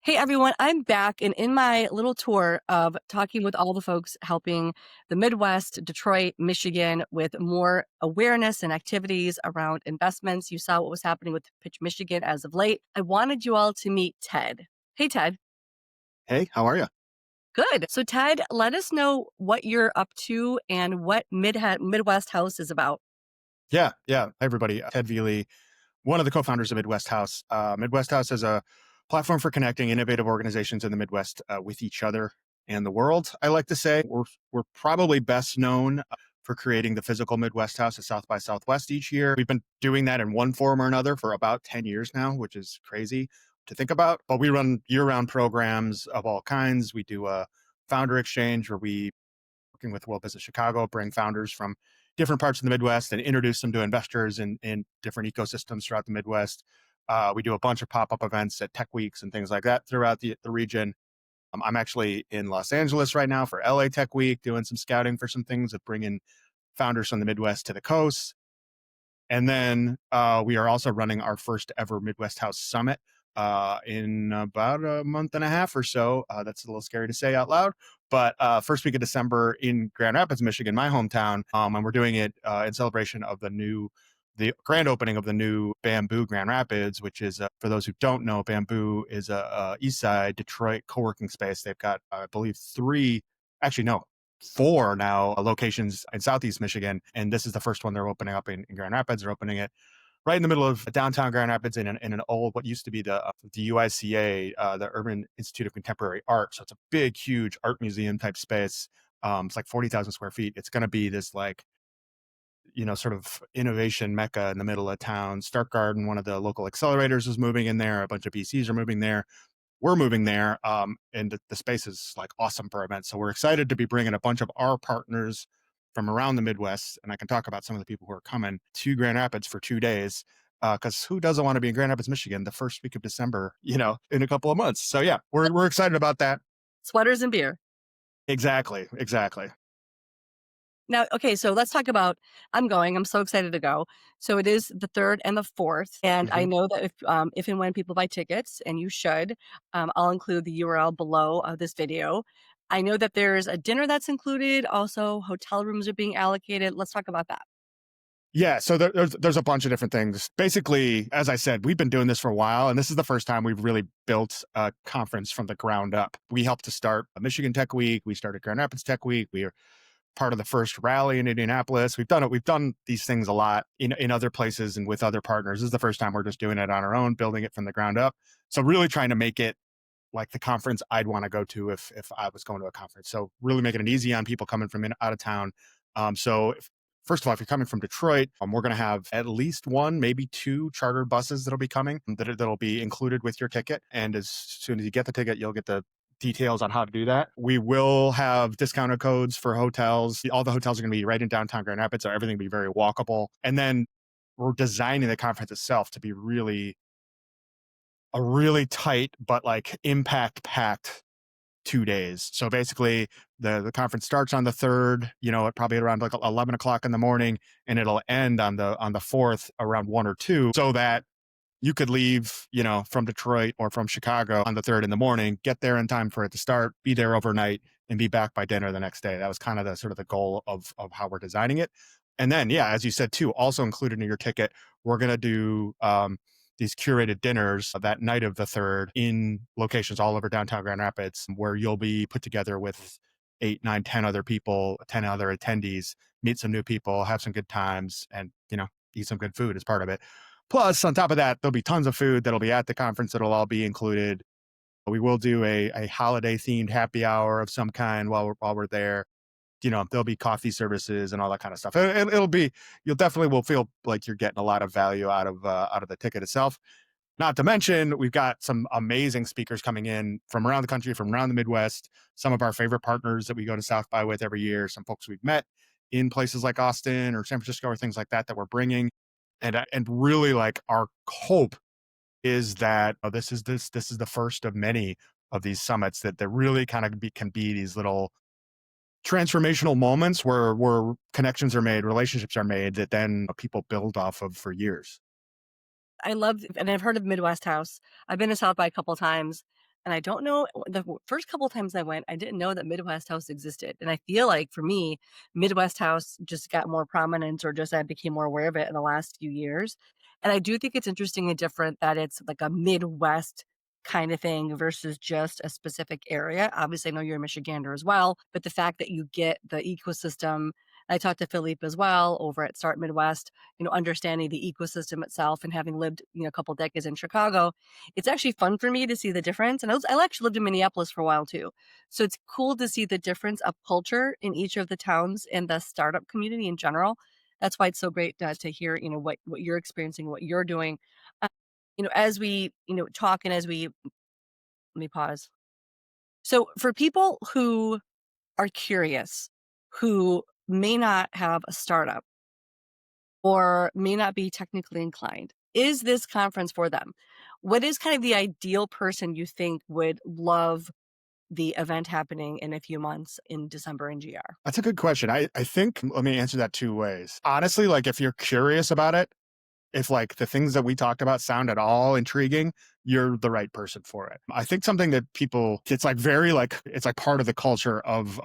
Hey everyone, I'm back and in my little tour of talking with all the folks helping the Midwest, Detroit, Michigan with more awareness and activities around investments. You saw what was happening with Pitch Michigan as of late. I wanted you all to meet Ted. Hey, Ted. Hey, how are you? Good. So, Ted, let us know what you're up to and what Midwest House is about. Yeah. Hi, everybody. Ted Velie, one of the co-founders of Midwest House. Midwest House is a platform for connecting innovative organizations in the Midwest with each other and the world. I like to say we're probably best known for creating the physical Midwest House at South by Southwest each year. We've been doing that in one form or another for about 10 years now, which is crazy to think about. But we run year-round programs of all kinds. We do a founder exchange where we working with World Business Chicago, bring founders from different parts of the Midwest and introduce them to investors in different ecosystems throughout the Midwest. We do a bunch of pop-up events at tech weeks and things like that throughout the region. I'm actually in Los Angeles right now for LA Tech Week, doing some scouting for some things of bringing founders from the Midwest to the coast. And then we are also running our first ever Midwest House Summit in about a month and a half or so. That's a little scary to say out loud, but first week of December in Grand Rapids, Michigan, my hometown. And we're doing it in celebration of the grand opening of the new Bamboo Grand Rapids, which is, for those who don't know, Bamboo is a East Side Detroit co-working space. They've got, I believe, actually, no, four now locations in Southeast Michigan. And this is the first one they're opening up in Grand Rapids. They're opening it right in the middle of downtown Grand Rapids in an old, what used to be the UICA, the Urban Institute of Contemporary Art. So it's a big, huge art museum type space. It's like 40,000 square feet. It's going to be this like, sort of innovation mecca in the middle of town. Stark Garden, one of the local accelerators, is moving in there. A bunch of VCs are moving there. We're moving there, and the space is like awesome for events. So we're excited to be bringing a bunch of our partners from around the Midwest, and I can talk about some of the people who are coming to Grand Rapids for 2 days. Because who doesn't want to be in Grand Rapids, Michigan, the first week of December, in a couple of months? So yeah, we're excited about that. Sweaters and beer. Exactly. Now, okay, so let's talk about I'm going. I'm so excited to go. So it is the 3rd and the 4th, and I hmm know that if and when people buy tickets, and you should, I'll include the URL below this video. I know that there's a dinner that's included. Also, hotel rooms are being allocated. Let's talk about that. Yeah, so there's a bunch of different things. Basically, as I said, we've been doing this for a while, and this is the first time we've really built a conference from the ground up. We helped to start a Michigan Tech Week. We started Grand Rapids Tech Week. We are part of the first rally in Indianapolis. We've done it. We've done these things a lot in other places and with other partners. This is the first time we're just doing it on our own, building it from the ground up. So really trying to make it like the conference I'd want to go to if I was going to a conference. So really making it easy on people coming from out of town. First of all, if you're coming from Detroit, we're going to have at least one, maybe two chartered buses that'll be coming that'll be included with your ticket. And as soon as you get the ticket, you'll get the details on how to do that. We will have discounted codes for hotels. All the hotels are going to be right in downtown Grand Rapids, so everything will be very walkable. And then we're designing the conference itself to be a really tight but like impact packed 2 days. So basically the conference starts on the 3rd, at probably around like 11 o'clock in the morning, and it'll end on the 4th around 1 or 2, so that you could leave, from Detroit or from Chicago on the 3rd in the morning, get there in time for it to start, be there overnight, and be back by dinner the next day. That was kind of the sort of the goal of how we're designing it. And then, yeah, as you said too, also included in your ticket, we're going to do these curated dinners that night of the 3rd in locations all over downtown Grand Rapids, where you'll be put together with 8, 9, 10 other people, 10 other attendees, meet some new people, have some good times, and, eat some good food as part of it. Plus, on top of that, there'll be tons of food that'll be at the conference that'll all be included. We will do a holiday themed happy hour of some kind while we're there. There'll be coffee services and all that kind of stuff. It'll be, you'll definitely will feel like you're getting a lot of value out of the ticket itself. Not to mention, we've got some amazing speakers coming in from around the country, from around the Midwest. Some of our favorite partners that we go to South by with every year. Some folks we've met in places like Austin or San Francisco or things like that we're bringing. And really, like, our hope is that this is the first of many of these summits that really kind of can be these little transformational moments where connections are made, relationships are made that then people build off of for years. I love, and I've heard of Midwest House. I've been to South by a couple of times. And I don't know, first couple times I went, I didn't know that Midwest House existed. And I feel like for me, Midwest House just got more prominent, or just I became more aware of it in the last few years. And I do think it's interesting and different that it's like a Midwest kind of thing versus just a specific area. Obviously, I know you're a Michigander as well, but the fact that you get the ecosystem. I talked to Philippe as well over at Start Midwest, understanding the ecosystem itself and having lived, a couple decades in Chicago, it's actually fun for me to see the difference. And I actually lived in Minneapolis for a while too. So it's cool to see the difference of culture in each of the towns and the startup community in general. That's why it's so great to hear, what you're experiencing, what you're doing. Uh, as we, talk, and as we, let me pause. So for people who are curious, who may not have a startup or may not be technically inclined, is this conference for them? What is kind of the ideal person you think would love the event happening in a few months in December in GR? That's a good question. I think let me answer that two ways. Honestly, like if you're curious about it, if like the things that we talked about sound at all intriguing, you're the right person for it. I think something that people it's like very like it's like part of the culture of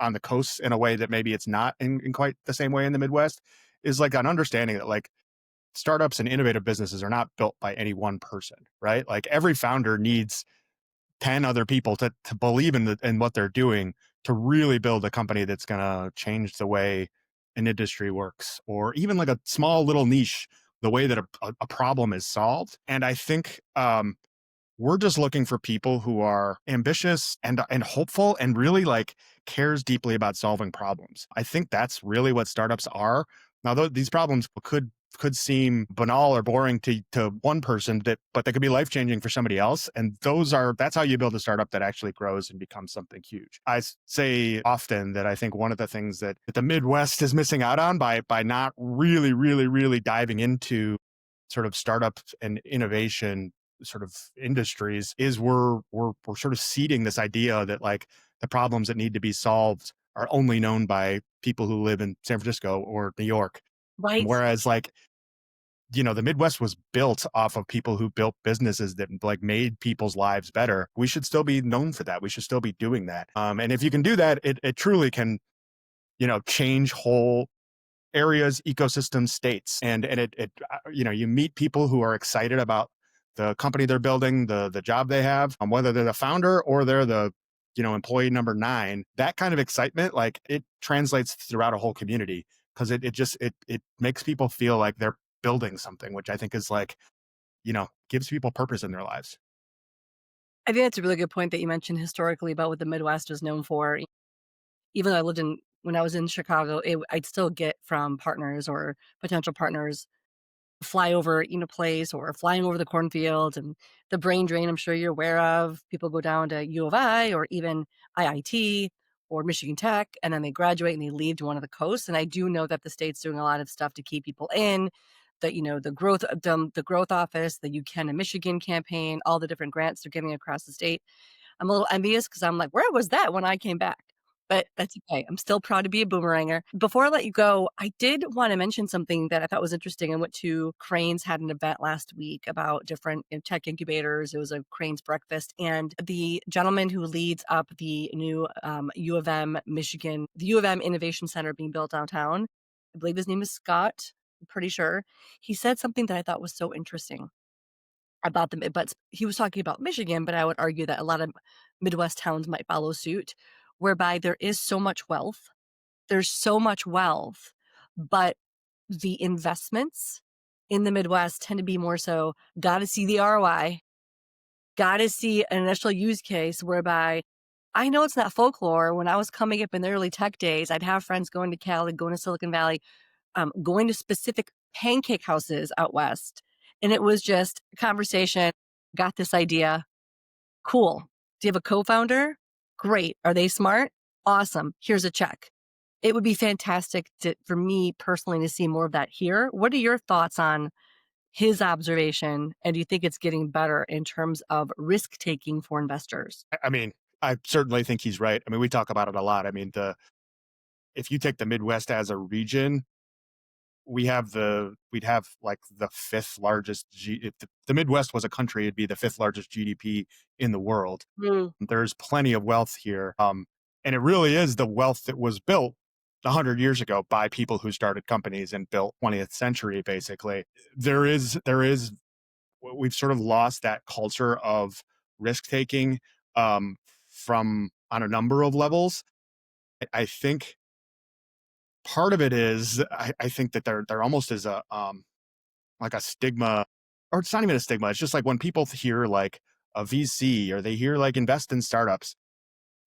on the coast in a way that maybe it's not in quite the same way in the Midwest is like an understanding that like startups and innovative businesses are not built by any one person, right? Like every founder needs 10 other people to believe in what they're doing to really build a company that's going to change the way an industry works, or even like a small little niche, the way that a problem is solved. And I think we're just looking for people who are ambitious and hopeful and really like cares deeply about solving problems. I think that's really what startups are. Now, these problems could seem banal or boring to one person, but they could be life changing for somebody else. And that's how you build a startup that actually grows and becomes something huge. Say often that I think one of the things that the Midwest is missing out on by not really, really, really diving into sort of startup and innovation sort of industries is we're sort of seeding this idea that like the problems that need to be solved are only known by people who live in San Francisco or New York. Right. Whereas like, the Midwest was built off of people who built businesses that like made people's lives better. We should still be known for that. We should still be doing that. And if you can do that, it truly can, change whole areas, ecosystems, states, and it you meet people who are excited about the company they're building, the job they have, whether they're the founder or they're the employee number 9. That kind of excitement, like it translates throughout a whole community because it makes people feel like they're building something, which I think is like gives people purpose in their lives. I think that's a really good point that you mentioned historically about what the Midwest is known for. Even though when I was in Chicago, I'd still get from partners or potential partners fly over, place, or flying over the cornfields and the brain drain I'm sure you're aware of. People go down to U of I or even IIT or Michigan Tech, and then they graduate and they leave to one of the coasts. And I do know that the state's doing a lot of stuff to keep people in. That the growth office, the You Can in Michigan campaign, all the different grants they're giving across the state. I'm a little envious because I'm like, where was that when I came back? But that's okay. I'm still proud to be a boomeranger. Before I let you go, I did want to mention something that I thought was interesting. I went to Cranes, had an event last week about different tech incubators. It was a Cranes breakfast. And the gentleman who leads up the new U of M Michigan, the U of M Innovation Center being built downtown, I believe his name is Scott. I'm pretty sure. He said something that I thought was so interesting about them, but he was talking about Michigan, but I would argue that a lot of Midwest towns might follow suit, whereby there is so much wealth. There's so much wealth, but the investments in the Midwest tend to be more so gotta see the ROI, gotta see an initial use case whereby I know it's not folklore. When I was coming up in the early tech days, I'd have friends going to Cali, going to Silicon Valley, going to specific pancake houses out west. And it was just a conversation, got this idea. Cool. Do you have a co-founder? Great. Are they smart? Awesome. Here's a check. It would be fantastic for me personally to see more of that here. What are your thoughts on his observation? And do you think it's getting better in terms of risk taking for investors? I mean, I certainly think he's right. I mean, we talk about it a lot. I mean, if you take the Midwest as a region, we'd have like the fifth largest if the Midwest was a country, it'd be the fifth largest GDP in the world. Mm, There's plenty of wealth here. And it really is the wealth that was built 100 years ago by people who started companies and built 20th century, basically. There is, we've sort of lost that culture of risk taking from on a number of levels. I think part of it is I think that there almost is a like a stigma, or it's not even a stigma. It's just like when people hear like a VC or they hear like invest in startups,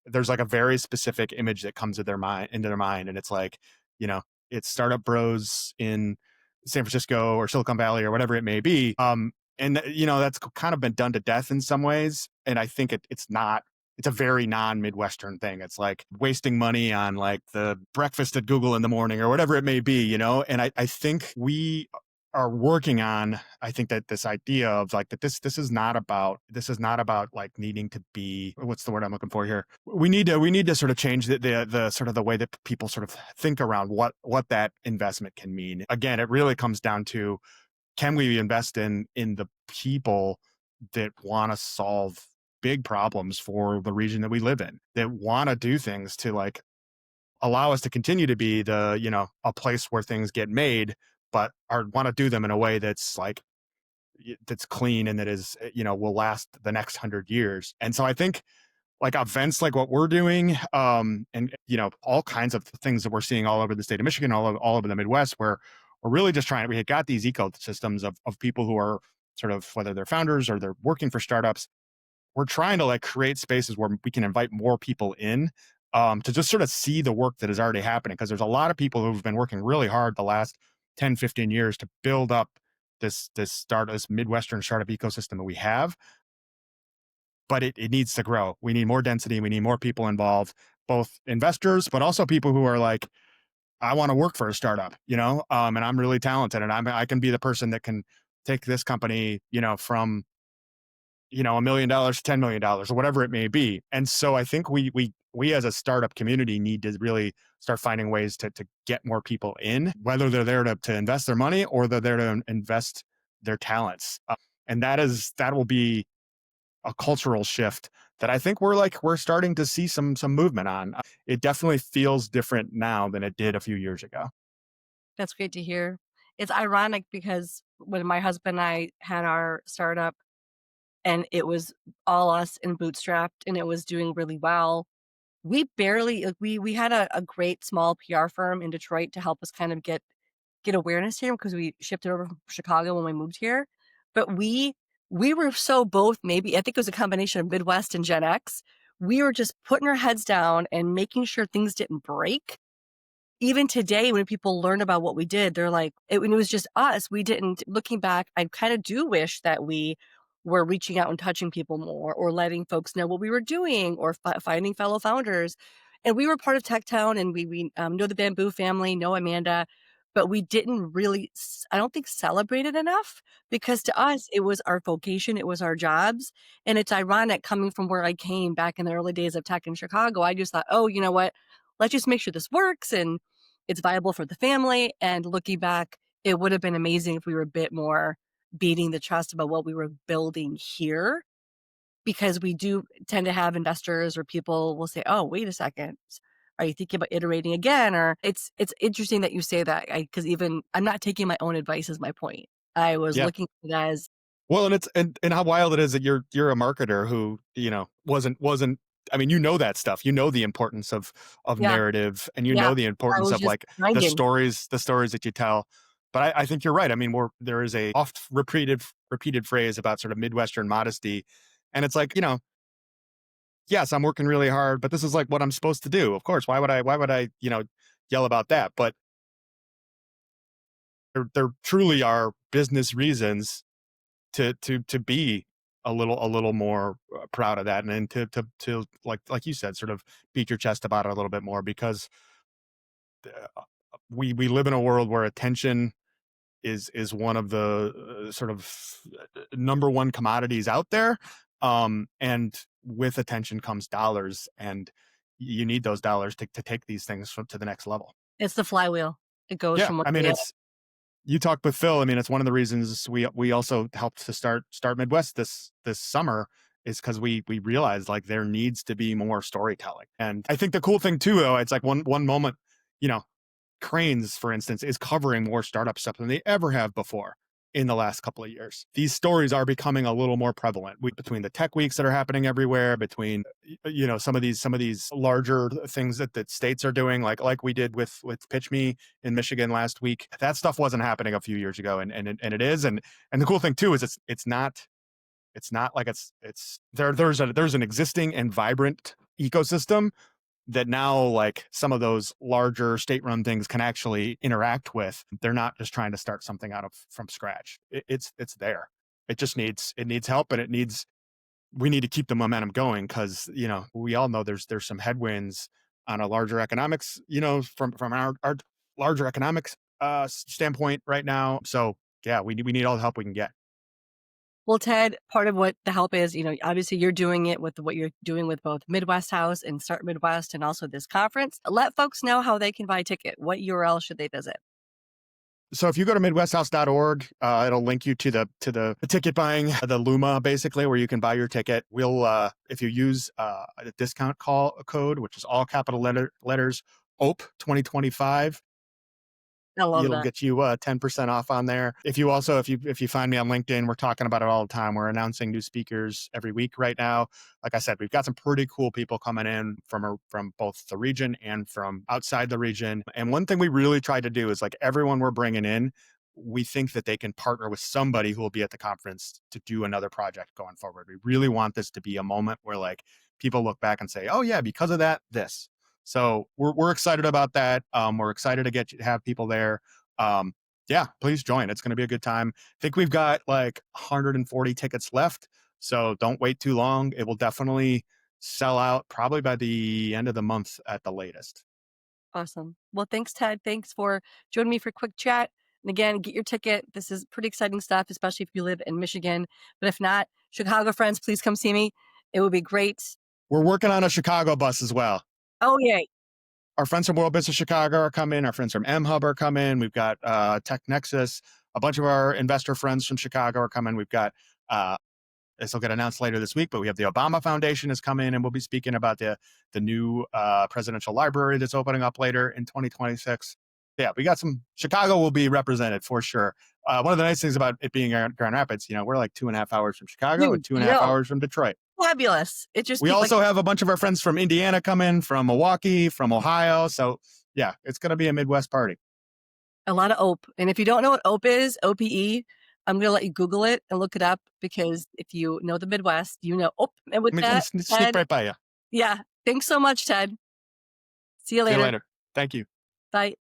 there's like a very specific image that comes to their mind into their mind, and it's like, you know, it's startup bros in San Francisco or Silicon Valley or whatever it may be. And you know, that's kind of been done to death in some ways, and I think it's not. It's a very non-Midwestern thing. It's like wasting money on like the breakfast at Google in the morning or whatever it may be, you know. And I think we are working on, I think that this idea of like that this is not about like needing to be, what's the word I'm looking for here, we need to sort of change the sort of the way that people sort of think around what that investment can mean. Again, it really comes down to, can we invest in the people that want to solve big problems for the region that we live in, that want to do things to like allow us to continue to be the, you know, a place where things get made, but are want to do them in a way that's like that's clean and that is, you know, will last the next 100 years. And so I think like events like what we're doing, and you know, all kinds of things that we're seeing all over the state of Michigan, all over the Midwest, where we're really just trying, we had got these ecosystems of people who are sort of, whether they're founders or they're working for startups, we're trying to like create spaces where we can invite more people in, to just sort of see the work that is already happening. Because there's a lot of people who've been working really hard the last 10, 15 years to build up this Midwestern startup ecosystem that we have, but it needs to grow. We need more density. We need more people involved, both investors, but also people who are like, I want to work for a startup, you know, and I'm really talented, and I can be the person that can take this company, you know, from, you know, $1 million to $10 million or whatever it may be. And so I think we as a startup community need to really start finding ways to get more people in, whether they're there to invest their money or they're there to invest their talents. And that will be a cultural shift that I think we're starting to see some movement on. It definitely feels different now than it did a few years ago. that's great to hear. It's ironic because when my husband and I had our startup and it was all us and bootstrapped and it was doing really well, we barely like, we had a great small PR firm in Detroit to help us kind of get awareness here because we shipped it over from Chicago when we moved here. But we were so both, maybe I think it was a combination of Midwest and Gen X. We were just putting our heads down and making sure things didn't break. Even today, when people learn about what we did, they're like, when it was just us, we didn't. Looking back, I kind of do wish that we were reaching out and touching people more, or letting folks know what we were doing, or finding fellow founders. And we were part of Tech Town, and we know the Bamboo family, know Amanda, but we didn't really, I don't think, celebrate it enough because to us, it was our vocation, it was our jobs. And it's ironic coming from where I came back in the early days of tech in Chicago. I just thought, oh, you know what? Let's just make sure this works and it's viable for the family. And looking back, it would have been amazing if we were a bit more beating the chest about what we were building here, because we do tend to have investors or people will say, "Oh, wait a second. Are you thinking about iterating again?" Or it's interesting that you say that, because even I'm not taking my own advice is my point. I was Yeah. looking at it as, Well, and and how wild it is that you're a marketer who, you know, wasn't I mean, you know that stuff. You know the importance of yeah, narrative, and you yeah. know the I importance was of just like grinding. the stories that you tell. But I think you're right. I mean, there is a oft repeated phrase about sort of Midwestern modesty. And it's like, you know, yes, I'm working really hard, but this is like what I'm supposed to do. Of course, why would I, you know, yell about that? But there truly are business reasons to be a little more proud of that, and then to like you said, sort of beat your chest about it a little bit more, because we live in a world where attention is one of the sort of number one commodities out there, and with attention comes dollars, and you need those dollars to take these things to the next level. It's the flywheel. It goes Yeah, from one I to mean, the other. you talked with Phil. I mean, it's one of the reasons we also helped to start Midwest this summer is because we realized like there needs to be more storytelling. And I think the cool thing too, though, it's like one moment, you know, Cranes, for instance, is covering more startup stuff than they ever have before in the last couple of years. These stories are becoming a little more prevalent between the tech weeks that are happening everywhere, between some of these larger things that states are doing, like we did with Pitch Me in Michigan last week. That stuff wasn't happening a few years ago, and it is. And the cool thing too is it's not like there's an existing and vibrant ecosystem that now like some of those larger state-run things can actually interact with. They're not just trying to start something out of from scratch. It's there. It needs help, and we need to keep the momentum going because we all know there's some headwinds on a larger economics, from our larger economics standpoint right now. So yeah, we need all the help we can get. Well, Ted, part of what the help is, obviously you're doing it with what you're doing with both Midwest House and Start Midwest and also this conference. Let folks know how they can buy a ticket. What URL should they visit? So if you go to midwesthouse.org, it'll link you to the ticket buying, the Luma, basically, where you can buy your ticket. We'll if you use a discount code, which is all capital letters OPE 2025, I love it'll that. get you 10% off on there. If you find me on LinkedIn, we're talking about it all the time. We're announcing new speakers every week right now. Like I said, we've got some pretty cool people coming in from both the region and from outside the region. And one thing we really tried to do is like everyone we're bringing in, we think that they can partner with somebody who will be at the conference to do another project going forward. We really want this to be a moment where like people look back and say, "Oh yeah, because of that, this." So we're excited about that. We're excited to have people there. Um, yeah, please join. It's going to be a good time. I think we've got like 140 tickets left, so don't wait too long. It will definitely sell out probably by the end of the month at the latest. Awesome. Well, thanks, Ted. Thanks for joining me for a quick chat. And again, get your ticket. This is pretty exciting stuff, especially if you live in Michigan. But if not, Chicago friends, please come see me. It would be great. We're working on a Chicago bus as well. Oh, yay. Our friends from World Business Chicago are coming. Our friends from M Hub are coming. We've got Tech Nexus. A bunch of our investor friends from Chicago are coming. We've got this will get announced later this week, but we have the Obama Foundation is coming, and we'll be speaking about the new presidential library that's opening up later in 2026. Yeah, we got some. Chicago will be represented for sure. One of the nice things about it being Grand Rapids, we're like 2.5 hours from Chicago and Dude, two and a half hours from Detroit. fabulous. It just We keep like also have a bunch of our friends from Indiana coming, from Milwaukee, from Ohio. So yeah, it's going to be a Midwest party. a lot of OPE. And if you don't know what OPE is, OPE, I'm going to let you Google it and look it up because if you know the Midwest, you know OPE. And with I'm going that, to sneak Ted, right by you. yeah, thanks so much, Ted. See you See you later. later. Thank you. Bye.